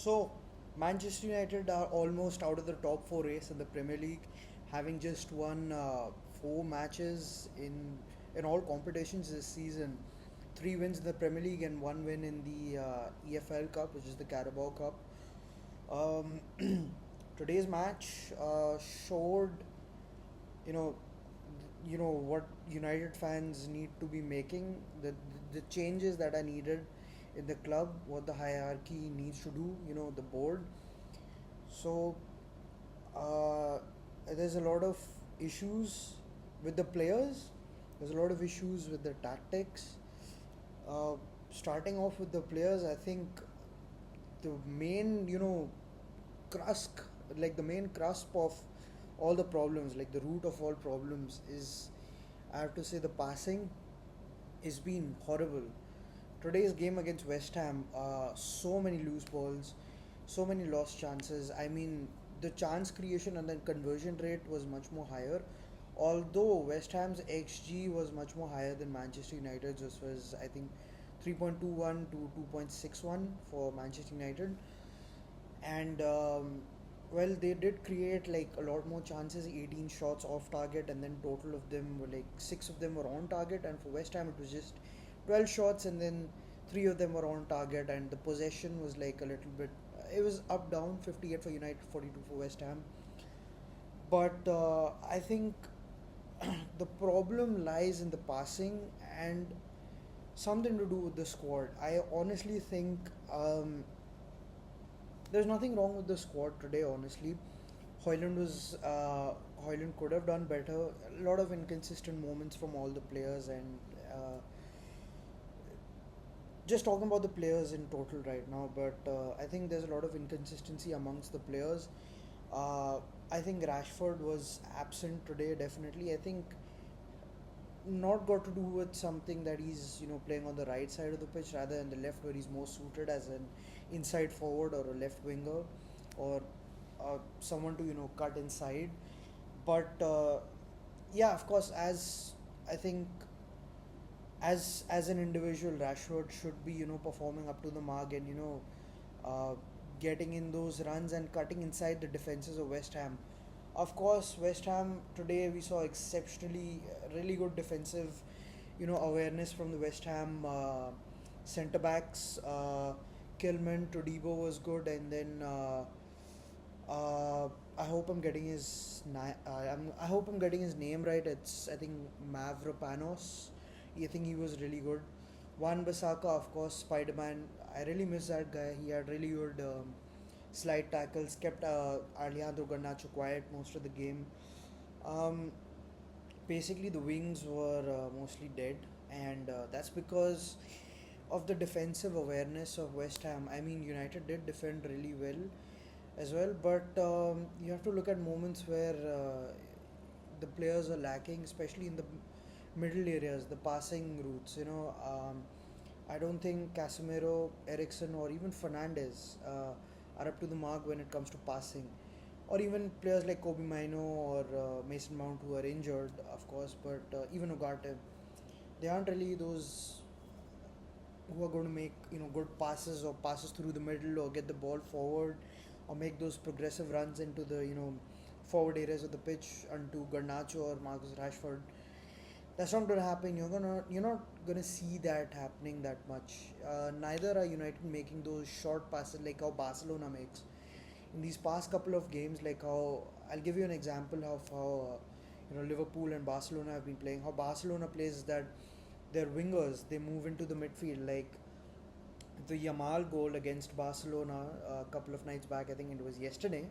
So, Manchester United are almost out of the top four race in the Premier League, having just won four matches in all competitions this season. Three wins in the Premier League and one win in the EFL Cup, which is the Carabao Cup. Um, Today's match showed, you know, what United fans need to be making, the changes that are needed in the club, what the hierarchy needs to do, the board. So there's a lot of issues with the players. There's a lot of issues with the tactics. Starting off with the players, I think the main, crusk, like the main cusp of all the problems, like the root of all problems is, I have to say, the passing is been horrible. Today's game against West Ham, so many loose balls, so many lost chances. I mean, the chance creation and then conversion rate was much more higher. Although West Ham's XG was much more higher than Manchester United's, which was, I think, 3.21 to 2.61 for Manchester United. And well, they did create like a lot more chances, 18 shots off target, and then total of them were like 6 of them were on target, and for West Ham it was just 12 shots, and then 3 of them were on target, and the possession was like a little bit, it was up down, 58 for United, 42 for West Ham. But I think the problem lies in the passing and something to do with the squad. I honestly think there's nothing wrong with the squad today, honestly. Hoyland could have done better. A lot of inconsistent moments from all the players, and just talking about the players in total right now. But I think there's a lot of inconsistency amongst the players. I think Rashford was absent today. Definitely, I think not got to do with something that he's playing on the right side of the pitch rather than the left, where he's more suited as an inside forward or a left winger, or someone to cut inside. But yeah, of course, as I think, as an individual, Rashford should be performing up to the mark, and uh, getting in those runs and cutting inside the defenses of West Ham. Of course, West Ham today we saw exceptionally really good defensive, awareness from the West Ham centre backs. Kilman, Todibo was good, and then I hope I'm getting I hope I'm getting his name right. It's, I think, Mavropanos. I think he was really good. Wan Bissaka, of course, Spider Man. I really miss that guy. He had really good slide tackles. Kept Alejandro Garnacho quiet most of the game. Um, Basically, the wings were mostly dead, and that's because of the defensive awareness of West Ham. I mean, United did defend really well as well, but you have to look at moments where the players are lacking, especially in the middle areas, the passing routes. I don't think Casemiro, Ericsson, or even Fernandez are up to the mark when it comes to passing, or even players like Kobe Mino or Mason Mount, who are injured, of course, but even Ugarte, they aren't really those who are going to make good passes, or passes through the middle, or get the ball forward, or make those progressive runs into the forward areas of the pitch onto Garnacho or Marcus Rashford. That's not going to happen. You're not going to see that happening that much. Neither are United making those short passes like how Barcelona makes in these past couple of games. Like how, I'll give you an example of how Liverpool and Barcelona have been playing. How Barcelona plays is that their wingers, they move into the midfield, like the Yamal goal against Barcelona a couple of nights back. I think it was yesterday.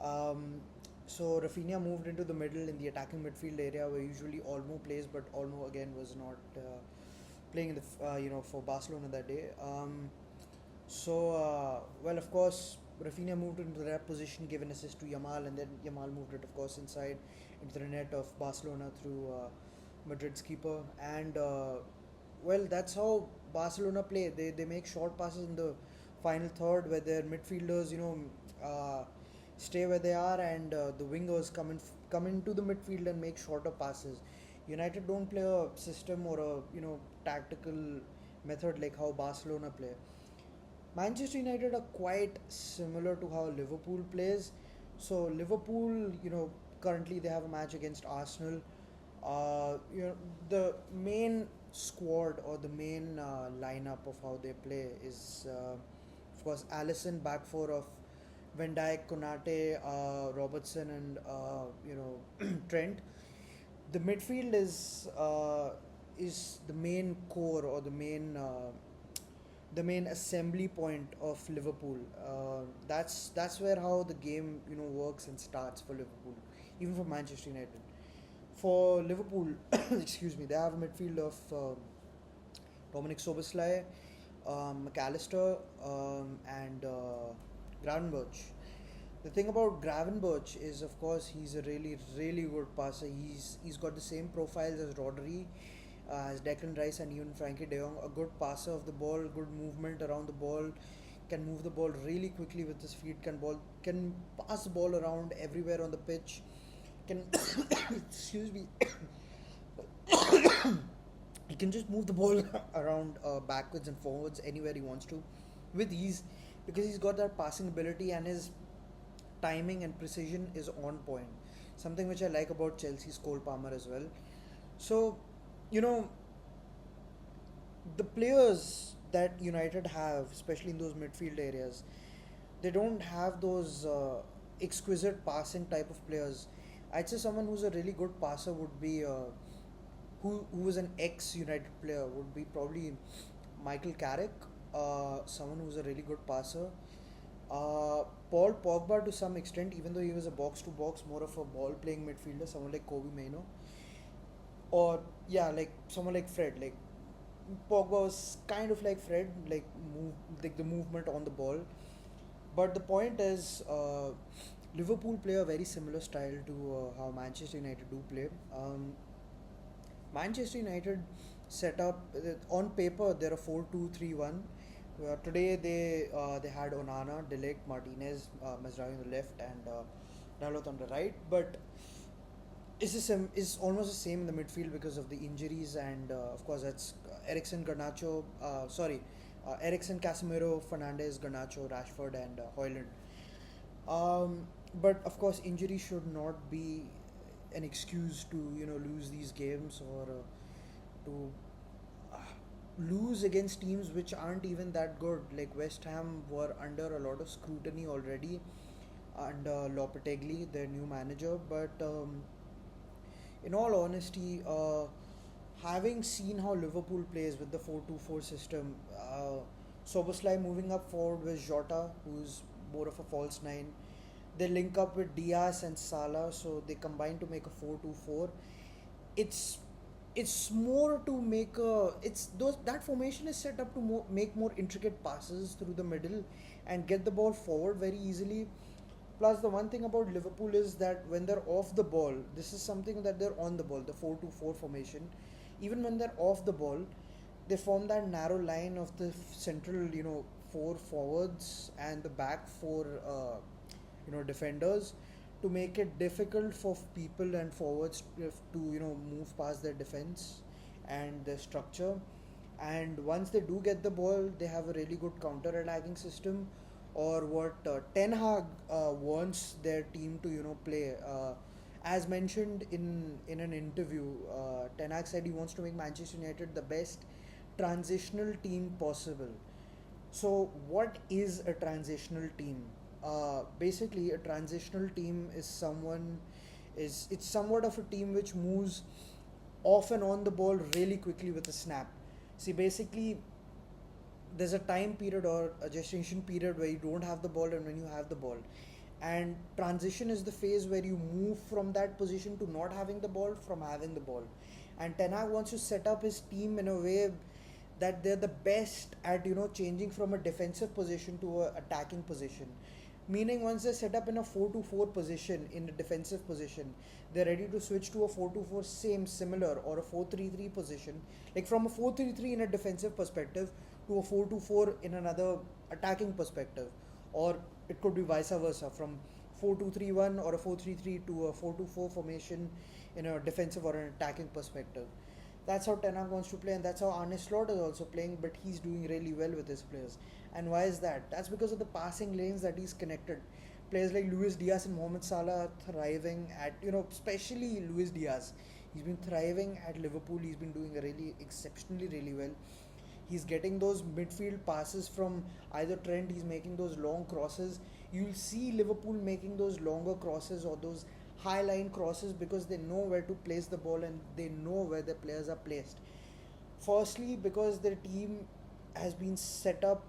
Um, so Rafinha moved into the middle in the attacking midfield area where usually Olmo plays, but Olmo again was not playing in the for Barcelona that day. Well, of course, Rafinha moved into that position, gave an assist to Yamal, and then Yamal moved it, of course, inside into the net of Barcelona through Madrid's keeper. And well, that's how Barcelona play. They make short passes in the final third, where their midfielders, stay where they are, and the wingers come into the midfield and make shorter passes. United don't play a system or a tactical method like how Barcelona play. Manchester United are quite similar to how Liverpool plays. So Liverpool, currently they have a match against Arsenal. The main squad or the main lineup of how they play is, of course, Allison back four of Van Dijk, Konate, Robertson, and Trent. The midfield is the main core or the main assembly point of Liverpool. That's where how the game works and starts for Liverpool, even for Manchester United. For Liverpool, excuse me, they have a midfield of Dominic Soboslai, McAllister, and Gravenberch. The thing about Gravenberch is, of course, he's a really, really good passer. He's got the same profiles as Rodri, as Declan Rice, and even Frankie De Jong. A good passer of the ball, good movement around the ball, can move the ball really quickly with his feet. Can pass the ball around everywhere on the pitch. Can excuse me. He can just move the ball around backwards and forwards anywhere he wants to with ease, because he's got that passing ability and his timing and precision is on point. Something which I like about Chelsea's Cole Palmer as well. So, you know, the players that United have, especially in those midfield areas, they don't have those exquisite passing type of players. I'd say someone who's a really good passer would be who was an ex United player would be probably Michael Carrick, someone who's a really good passer. Paul Pogba to some extent, even though he was a box to box, more of a ball playing midfielder, someone like Kobe Maino, or yeah, like someone like Fred. Like Pogba was kind of like Fred, like the movement on the ball. But the point is, Liverpool play a very similar style to how Manchester United do play. Manchester United set up on paper they're a 4-2-3-1. Today they had Onana, Delict, Martinez, Mazraoui on the left, and Dalot on the right. But is almost the same in the midfield because of the injuries, and of course that's Eriksen, Garnacho. Eriksen, Casemiro, Fernandez, Garnacho, Rashford, and Hoyland. But of course, injury should not be an excuse to lose these games, or to uh, lose against teams which aren't even that good. Like West Ham were under a lot of scrutiny already under Lopetegui, their new manager. But in all honesty, having seen how Liverpool plays with the 4-2-4 system, Soboslai moving up forward with Jota, who's more of a false nine. They link up with Diaz and Salah, so they combine to make a 4-2-4. It's it's more to make a it's those that formation is set up to make more intricate passes through the middle and get the ball forward very easily. Plus, the one thing about Liverpool is that when they're off the ball, this is something that they're on the ball, the 4-2-4 formation. Even when they're off the ball, they form that narrow line of the central, four forwards and the back four, defenders, to make it difficult for people and forwards to move past their defense and their structure. And once they do get the ball, they have a really good counter-attacking system, or what Ten Hag wants their team to play. As mentioned in an interview, Ten Hag said he wants to make Manchester United the best transitional team possible. So, what is a transitional team? Basically, a transitional team is it's somewhat of a team which moves off and on the ball really quickly with a snap. See, basically, there's a time period or a gestation period where you don't have the ball and when you have the ball. And transition is the phase where you move from that position to not having the ball from having the ball. And Ten Hag wants to set up his team in a way that they're the best at changing from a defensive position to a attacking position. Meaning, once they're set up in a 4-4 position, in a defensive position, they're ready to switch to a 4-4 same similar, or a 4-3-3 position, like from a 4-3-3 in a defensive perspective to a 4-4 in another attacking perspective, or it could be vice versa, from 4-2-3-1 or a 4-3-3 to a 4-4 formation in a defensive or an attacking perspective. That's how Ten Hag wants to play, and that's how Arne Slot is also playing. But he's doing really well with his players. And why is that? That's because of the passing lanes that he's connected. Players like Luis Diaz and Mohamed Salah are thriving at, especially Luis Diaz. He's been thriving at Liverpool. He's been doing really exceptionally really well. He's getting those midfield passes from either Trent. He's making those long crosses. You'll see Liverpool making those longer crosses or those high line crosses because they know where to place the ball and they know where the players are placed. Firstly, because their team has been set up,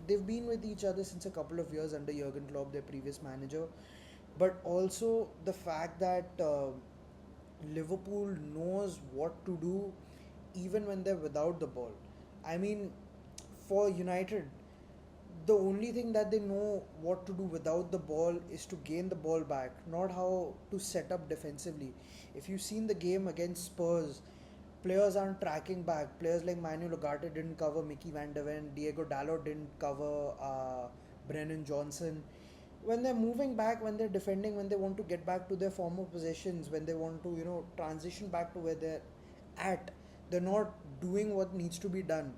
they've been with each other since a couple of years under Jurgen Klopp, their previous manager. But also the fact that Liverpool knows what to do even when they're without the ball. I mean, for United, the only thing that they know what to do without the ball is to gain the ball back, not how to set up defensively. If you've seen the game against Spurs, players aren't tracking back. Players like Manuel Ugarte didn't cover Mickey Van de Ven, Diego Dalot didn't cover Brennan Johnson. When they're moving back, when they're defending, when they want to get back to their former positions, when they want to, transition back to where they're at, they're not doing what needs to be done.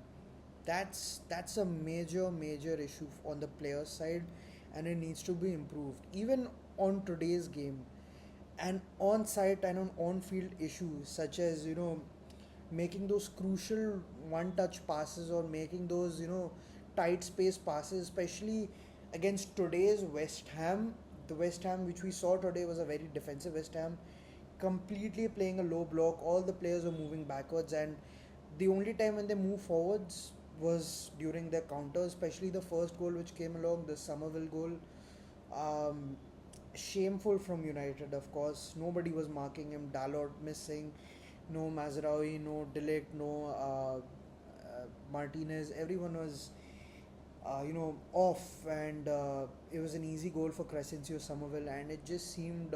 That's a major issue on the players side, and it needs to be improved. Even on today's game, and on site and on field issues such as making those crucial one touch passes or making those tight space passes, especially against today's West Ham. The West Ham which we saw today was a very defensive West Ham, completely playing a low block. All the players were moving backwards, and the only time when they move forwards was during their counters, especially the first goal which came along, the Somerville goal. Um, Shameful from United, of course. Nobody was marking him. Dalot missing, no Mazraoui, no Delict, no Martinez. Everyone was, off, and it was an easy goal for Crescencio Somerville, and it just seemed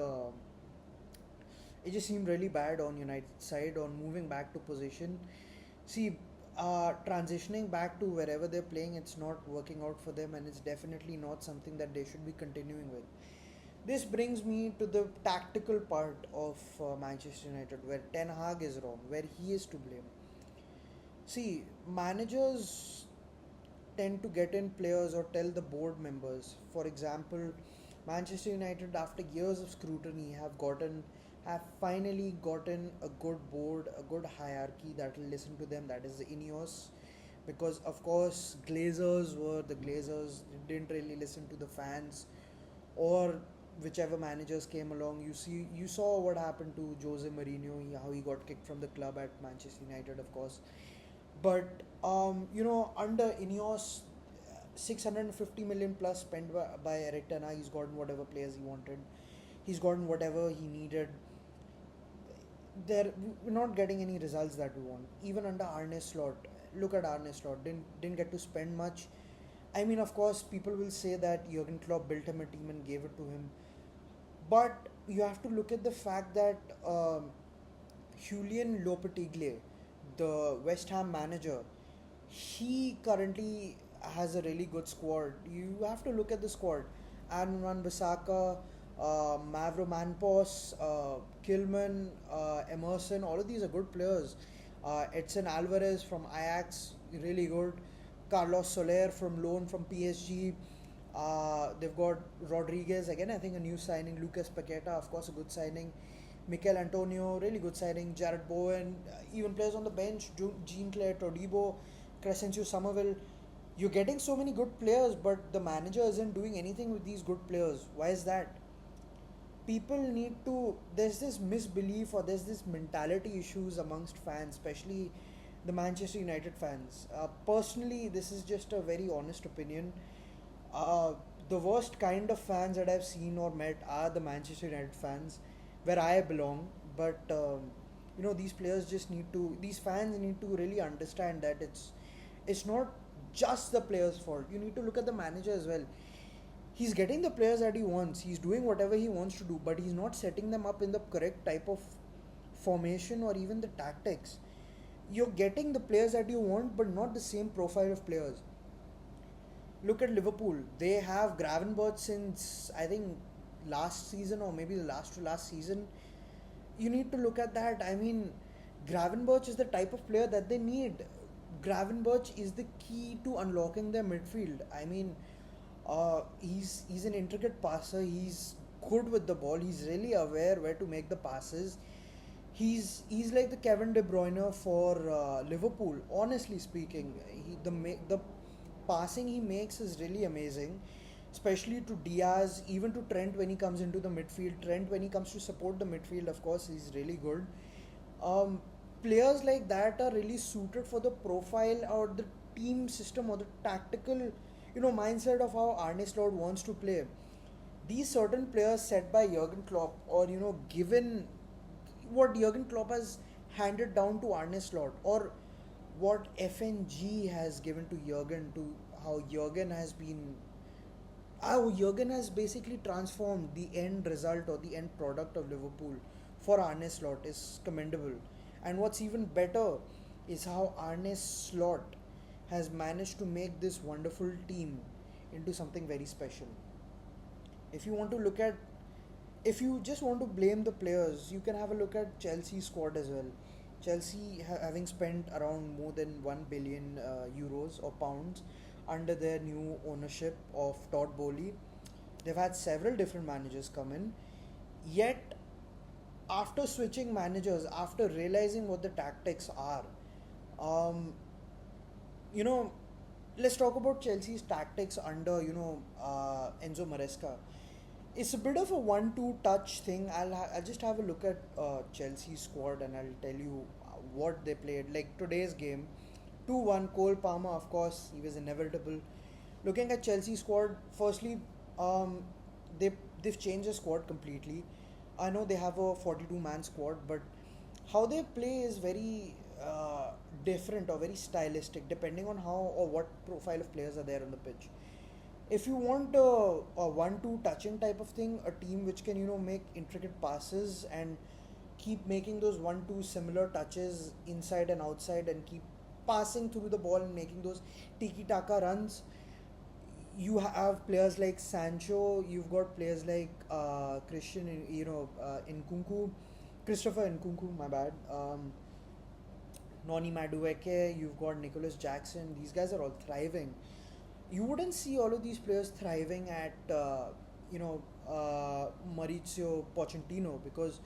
really bad on United side on moving back to position. See, transitioning back to wherever they're playing, it's not working out for them, and it's definitely not something that they should be continuing with. This brings me to the tactical part of Manchester United, where Ten Hag is wrong, where he is to blame. See, managers tend to get in players or tell the board members. For example, Manchester United, after years of scrutiny, have finally gotten a good board, a good hierarchy that will listen to them. That is the Ineos, because of course Glazers were the Glazers. They didn't really listen to the fans or whichever managers came along. You saw what happened to Jose Mourinho, how he got kicked from the club at Manchester United, of course. But under Ineos, 650 million plus spent by Erik Ten Hag, he's gotten whatever players he wanted. He's gotten whatever he needed. We're not getting any results that we want. Even under Arne Slot, look at Arne Slot. Didn't get to spend much. I mean, of course, people will say that Jurgen Klopp built him a team and gave it to him, but you have to look at the fact that Julian Lopetegui, the West Ham manager, he currently has a really good squad. You have to look at the squad. Aaron Wan-Bissaka, Mavro Manpos, Kilman, Emerson, all of these are good players. Edson Alvarez from Ajax, really good. Carlos Soler from loan from PSG. They've got Rodriguez, again I think a new signing. Lucas Paqueta, of course a good signing. Mikel Antonio, really good signing. Jared Bowen, even players on the bench. Jean-Claire Todibo, Crescencio Somerville. You're getting so many good players, but the manager isn't doing anything with these good players. Why is that? People need to, there's this misbelief or there's this mentality issues amongst fans, especially the Manchester United fans. Personally, this is just a very honest opinion. The worst kind of fans that I've seen or met are the Manchester United fans, where I belong. But these fans need to really understand that it's not just the players' fault. You need to look at the manager as well. He's getting the players that he wants. He's doing whatever he wants to do, but he's not setting them up in the correct type of formation or even the tactics. You're getting the players that you want, but not the same profile of players. Look at Liverpool. They have Gravenberch since I think last season or maybe the last to last season. You need to look at that. I mean, Gravenberch is the type of player that they need. Gravenberch is the key to unlocking their midfield. I mean, he's an intricate passer. He's good with the ball. He's really aware where to make the passes. He's like the Kevin De Bruyne for Liverpool. Honestly speaking, the passing he makes is really amazing, especially to Diaz, even to Trent when he comes into the midfield. Trent when he comes to support the midfield, of course, he's really good. Um, Players like that are really suited for the profile or the team system or the tactical, mindset of how Arne Slot wants to play. These certain players set by Jurgen Klopp, or given what Jurgen Klopp has handed down to Arne Slot, or what FNG has given to Jurgen, to how Jurgen has been how Jurgen has basically transformed the end result or the end product of Liverpool for Arne Slot is commendable. And what's even better is how Arne Slot has managed to make this wonderful team into something very special. If you want to look at if you just want to blame the players, you can have a look at Chelsea's squad as well. Chelsea having spent around more than 1 billion euros or pounds under their new ownership of Todd Bowley. They've had several different managers come in, yet after switching managers, after realizing what the tactics are, um, you know, let's talk about Chelsea's tactics under Enzo Maresca. It's a bit of a 1-2 touch thing. I'll just have a look at Chelsea's squad and I'll tell you what they played. Like today's game, 2-1 Cole Palmer, of course, he was inevitable. Looking at Chelsea squad, firstly, um, they they've changed the squad completely. I know they have a 42-man squad, but how they play is very different or very stylistic, depending on how or what profile of players are there on the pitch. If you want a 1-2 touching type of thing, a team which can make intricate passes and keep making those 1-2 similar touches inside and outside and keep passing through the ball and making those tiki taka runs, you have players like Sancho, you've got players like Nkunku, Christopher Nkunku, my bad, Noni Madueke, you've got Nicholas Jackson. These guys are all thriving. You wouldn't see all of these players thriving at Maurizio Pochettino, because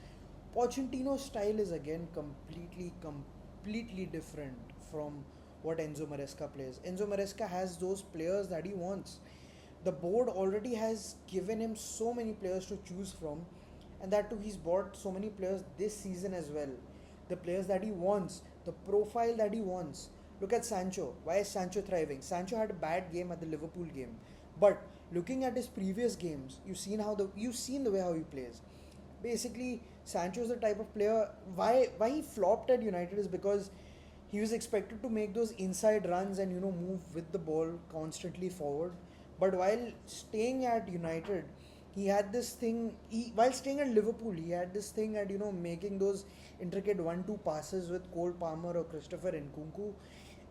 Pochettino's style is again completely different from what Enzo Maresca plays. Enzo Maresca has those players that he wants. The board already has given him so many players to choose from, and that too he's bought so many players this season as well. The players that he wants, the profile that he wants. Look at Sancho. Why is Sancho thriving? Sancho had a bad game at the Liverpool game, but looking at his previous games, you've seen the way how he plays. Basically, Sancho is the type of player. Why he flopped at United is because he was expected to make those inside runs and move with the ball constantly forward. But while staying at United, he had this thing. While staying at Liverpool, he had this thing at making those intricate 1-2 passes with Cole Palmer or Christopher Nkunku.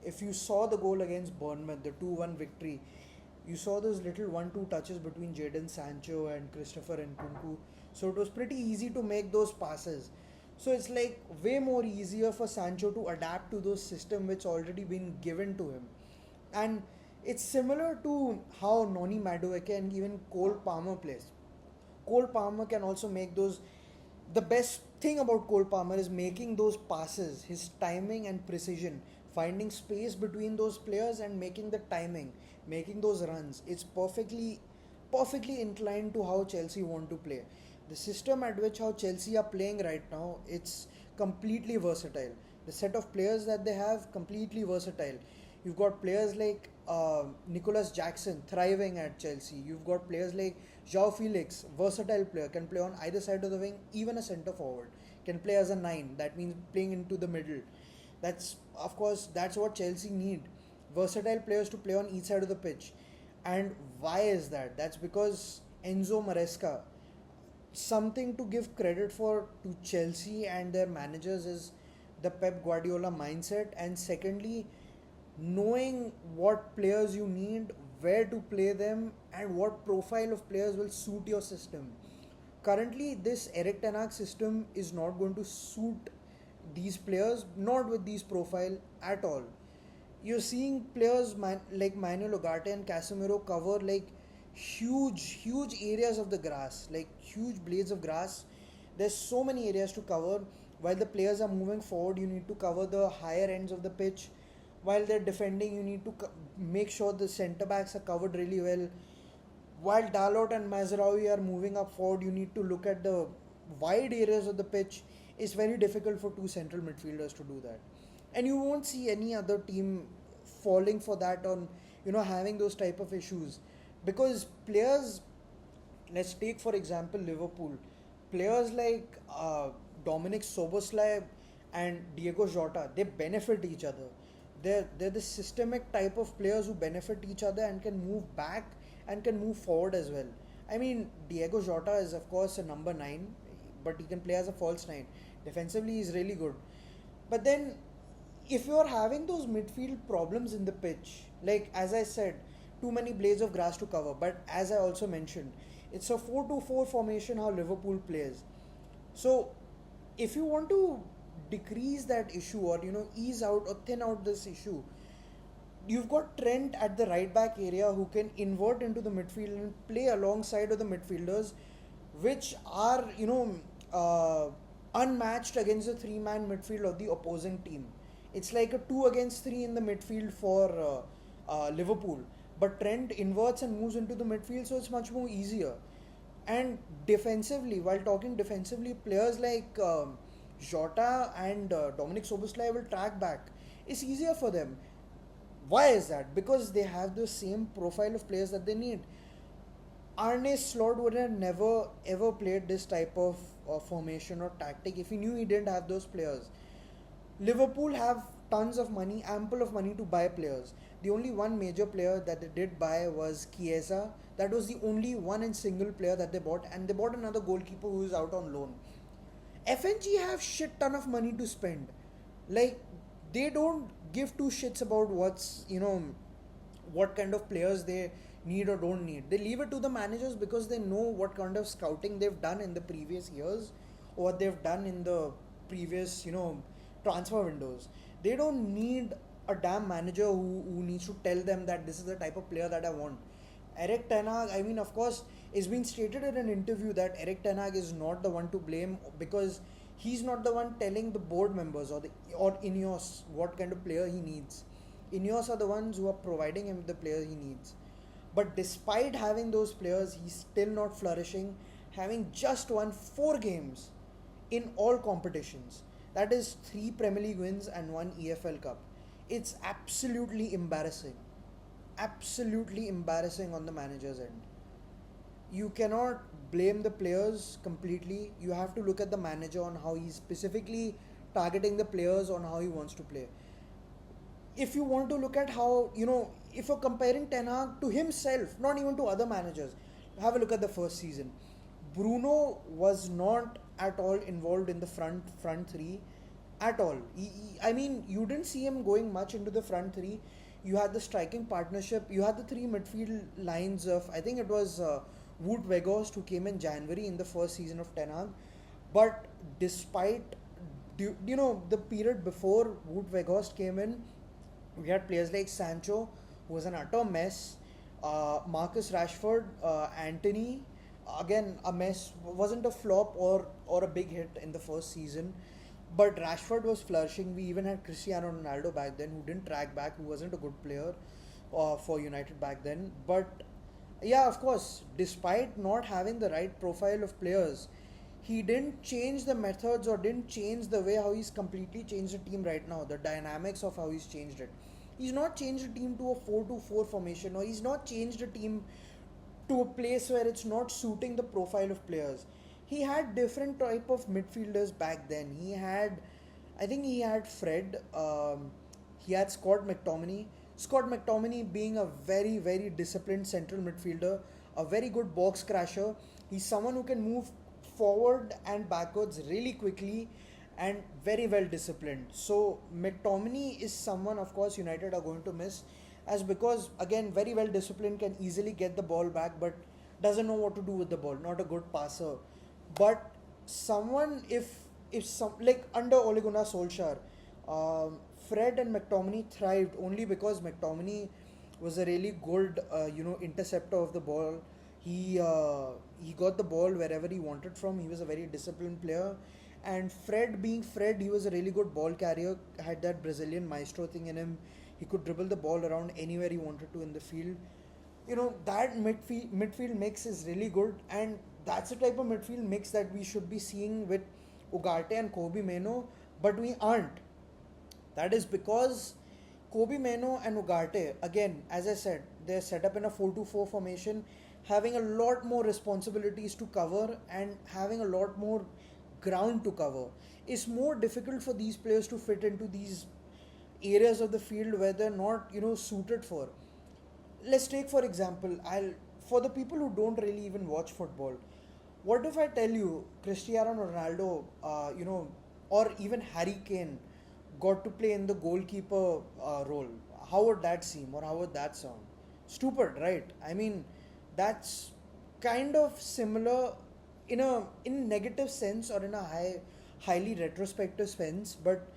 If you saw the goal against Bournemouth, the 2-1 victory, you saw those little 1-2 touches between Jadon Sancho and Christopher Nkunku. So it was pretty easy to make those passes. So it's like way more easier for Sancho to adapt to those system which already been given to him. And it's similar to how Noni Madueke and even Cole Palmer plays. Cole Palmer can also make those. The best thing about Cole Palmer is making those passes, his timing and precision, finding space between those players and making the timing, making those runs. It's perfectly inclined to how Chelsea want to play. The system at which how Chelsea are playing right now, it's completely versatile. The set of players that they have, completely versatile. You've got players like Nicholas Jackson thriving at Chelsea. You've got players like Joao Felix, versatile player, can play on either side of the wing, even a centre forward. Can play as a 9, that means playing into the middle. That's what Chelsea need. Versatile players to play on each side of the pitch. And why is that? That's because Enzo Maresca, something to give credit for to Chelsea and their managers is the Pep Guardiola mindset, and secondly, knowing what players you need, where to play them, and what profile of players will suit your system. Currently, this Erik Ten Hag system is not going to suit these players, not with these profile at all. You're seeing players like Manuel Ugarte and Casemiro cover like huge areas of the grass, like huge blades of grass. There's so many areas to cover. While the players are moving forward, you need to cover the higher ends of the pitch. While they're defending, you need to make sure the centre backs are covered really well. While Dalot and Mazraoui are moving up forward, you need to look at the wide areas of the pitch. It's very difficult for two central midfielders to do that, and you won't see any other team falling for that on having those type of issues, because players. Let's take for example Liverpool. Players like Dominic Soboslai and Diego Jota, they benefit each other. They're the systemic type of players who benefit each other and can move back and can move forward as well. I mean, Diego Jota is of course a number 9, but he can play as a false 9. Defensively he's really good. But then if you're having those midfield problems in the pitch, like as I said, too many blades of grass to cover, but as I also mentioned, it's a 4-2-4 formation how Liverpool plays. So if you want to decrease that issue, or ease out or thin out this issue, you've got Trent at the right back area who can invert into the midfield and play alongside of the midfielders, which are unmatched against the 3-man midfield of the opposing team. It's like a 2 against 3 in the midfield for Liverpool, but Trent inverts and moves into the midfield, so it's much more easier. And defensively, while talking defensively, players like Jota and Dominic Soboslai will track back. It's easier for them. Why is that? Because they have the same profile of players that they need. Arne Slot would have never ever played this type of formation or tactic if he knew he didn't have those players. Liverpool have tons of money, ample of money to buy players. The only one major player that they did buy was Chiesa. That was the only one and single player that they bought, and they bought another goalkeeper who is out on loan. FNG have shit ton of money to spend. Like, they don't give two shits about what kind of players they need or don't need. They leave it to the managers because they know what kind of scouting they've done in the previous years, or what they've done in the previous transfer windows. They don't need a damn manager who needs to tell them that this is the type of player that I want. Erik Ten Hag, I mean, of course, it's been stated in an interview that Erik Ten Hag is not the one to blame, because he's not the one telling the board members or Ineos what kind of player he needs. Ineos are the ones who are providing him the player he needs. But despite having those players, he's still not flourishing, having just won 4 games in all competitions. That is 3 Premier League wins and 1 EFL Cup. It's absolutely embarrassing. Absolutely embarrassing on the manager's end. You cannot blame the players completely. You have to look at the manager on how he's specifically targeting the players on how he wants to play. If you want to look at how, if you're comparing Ten Hag to himself, not even to other managers, have a look at the first season. Bruno was not at all involved in the front three at all. I mean, you didn't see him going much into the front three. You had the striking partnership. You had the 3 midfield lines of, I think it was Wout Weghorst who came in January in the first season of Ten Hag. But despite, the period before Wout Weghorst came in, we had players like Sancho, who was an utter mess, Marcus Rashford, Anthony, again a mess, wasn't a flop or a big hit in the first season. But Rashford was flourishing. We even had Cristiano Ronaldo back then, who didn't track back, who wasn't a good player for United back then. But yeah, of course, despite not having the right profile of players, he didn't change the methods or didn't change the way how he's completely changed the team right now, the dynamics of how he's changed it. He's not changed the team to a 4-2-4 formation, or he's not changed the team to a place where it's not suiting the profile of players. He had different type of midfielders back then. I think he had Fred, he had Scott McTominay. Scott McTominay being a very, very disciplined central midfielder, a very good box crasher. He's someone who can move forward and backwards really quickly and very well disciplined. So McTominay is someone, of course, United are going to miss, as because again very well disciplined, can easily get the ball back, but doesn't know what to do with the ball. Not a good passer, but someone, if if some like under Ole Gunnar Solskjaer, Fred and McTominay thrived only because McTominay was a really good interceptor of the ball. He got the ball wherever he wanted from. He was a very disciplined player, and Fred being Fred, he was a really good ball carrier. Had that Brazilian maestro thing in him. He could dribble the ball around anywhere he wanted to in the field. That midfield mix is really good, and that's the type of midfield mix that we should be seeing with Ugarte and Kobe Meno, but we aren't. That is because Kobe Meno and Ugarte, again, as I said, they're set up in a 4-2-4 formation, having a lot more responsibilities to cover and having a lot more ground to cover. It's more difficult for these players to fit into these areas of the field where they're not, suited for. Let's take for example, I'll for the people who don't really even watch football, what if I tell you Cristiano Ronaldo, or even Harry Kane got to play in the goalkeeper role? How would that seem, or how would that sound? Stupid, right? I mean, that's kind of similar in negative sense or in a highly retrospective sense, but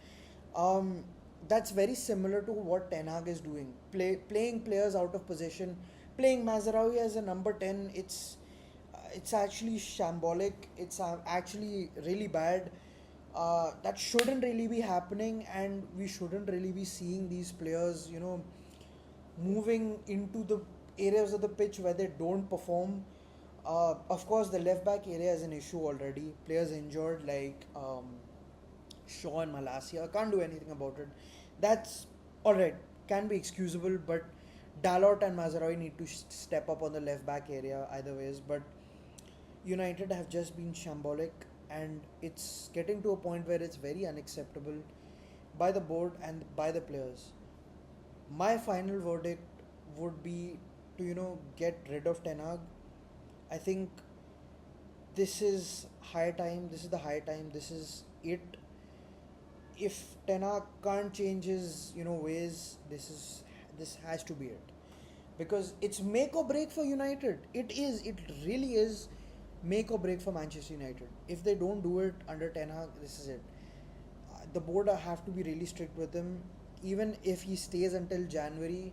um, that's very similar to what Ten Hag is doing. Playing players out of position, playing Mazraoui as a number 10. It's actually shambolic. It's actually really bad. That shouldn't really be happening, and we shouldn't really be seeing these players, moving into the areas of the pitch where they don't perform. Of course, the left back area is an issue already. Players injured like Shaw and Malasia can't do anything about it. That's alright, can be excusable, but Dalot and Mazraoui need to step up on the left back area either ways. But United have just been shambolic, and it's getting to a point where it's very unacceptable by the board and by the players. My final verdict would be to get rid of Ten Hag. I think this is high time. This is the high time. This is it. If Ten Hag can't change his ways, this has to be it, because it's make or break for United. It is. It really is make or break for Manchester United. If they don't do it under Ten Hag, this is it. The board have to be really strict with him. Even if he stays until January,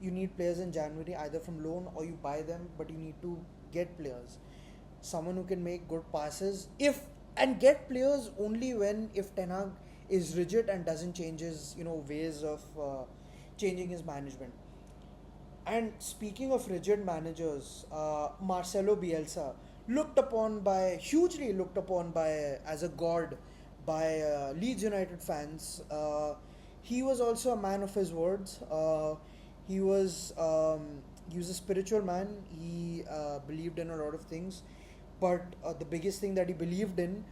you need players in January either from loan or you buy them, but you need to get players. Someone who can make good passes. If and get players only when if Ten Hag is rigid and doesn't change his ways of changing his management. And speaking of rigid managers, Marcelo Bielsa, hugely looked upon by as a god by Leeds United fans. He was also a man of his words. He was he was a spiritual man. He believed in a lot of things, but the biggest thing that he believed in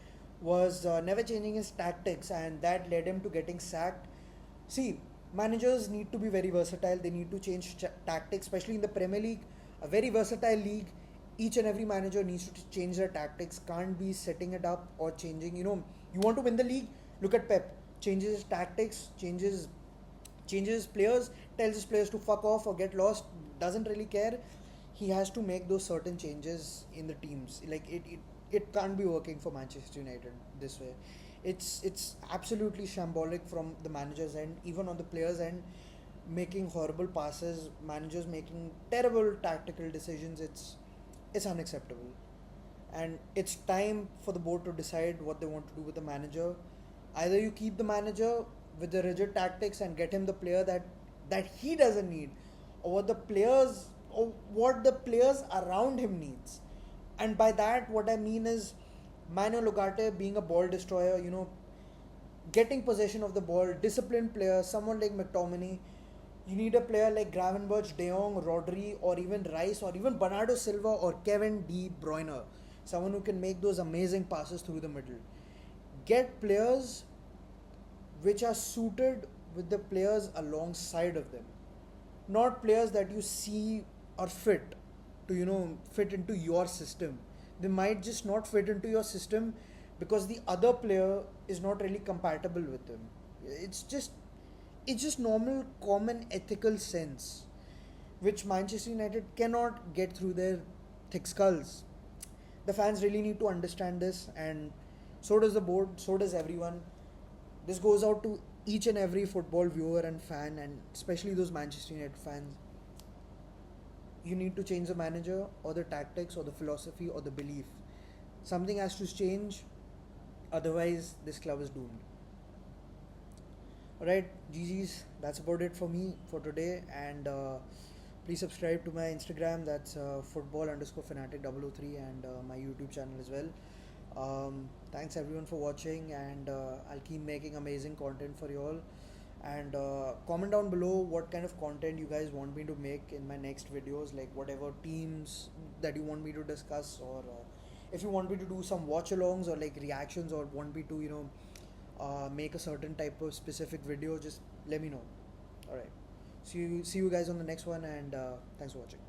was never changing his tactics, and that led him to getting sacked. See, managers need to be very versatile. They need to change tactics, especially in the Premier League, a very versatile league. Each and every manager needs to change their tactics. Can't be setting it up or changing. You want to win the league. Look at Pep. Changes his tactics. Changes his players. Tells his players to fuck off or get lost. Doesn't really care. He has to make those certain changes in the teams. Like it can't be working for Manchester United this way. It's absolutely shambolic from the manager's end, even on the players' end, making horrible passes, managers making terrible tactical decisions. It's unacceptable, and it's time for the board to decide what they want to do with the manager. Either you keep the manager with the rigid tactics and get him the player that he doesn't need, or what the players around him needs. And by that, what I mean is Manuel Ugarte being a ball destroyer, getting possession of the ball, disciplined player, someone like McTominay. You need a player like Gravenberch, De Jong, Rodri, or even Rice, or even Bernardo Silva or Kevin De Bruyne. Someone who can make those amazing passes through the middle. Get players which are suited with the players alongside of them. Not players that you see are fit to, fit into your system. They might just not fit into your system because the other player is not really compatible with them. It's just normal common ethical sense which Manchester United cannot get through their thick skulls. The fans really need to understand this, and So does the board, so does everyone. This goes out to each and every football viewer and fan, and especially those Manchester United fans. You need to change the manager or the tactics or the philosophy or the belief. Something has to change, otherwise this club is doomed. Alright, GG's, that's about it for me for today, and please subscribe to my Instagram, that's football underscore fanatic 003, and my YouTube channel as well. Thanks everyone for watching, and I'll keep making amazing content for you all. And comment down below what kind of content you guys want me to make in my next videos, like whatever teams that you want me to discuss, or if you want me to do some watch alongs or like reactions, or want me to make a certain type of specific video, just let me know. All right, see you guys on the next one, and thanks for watching.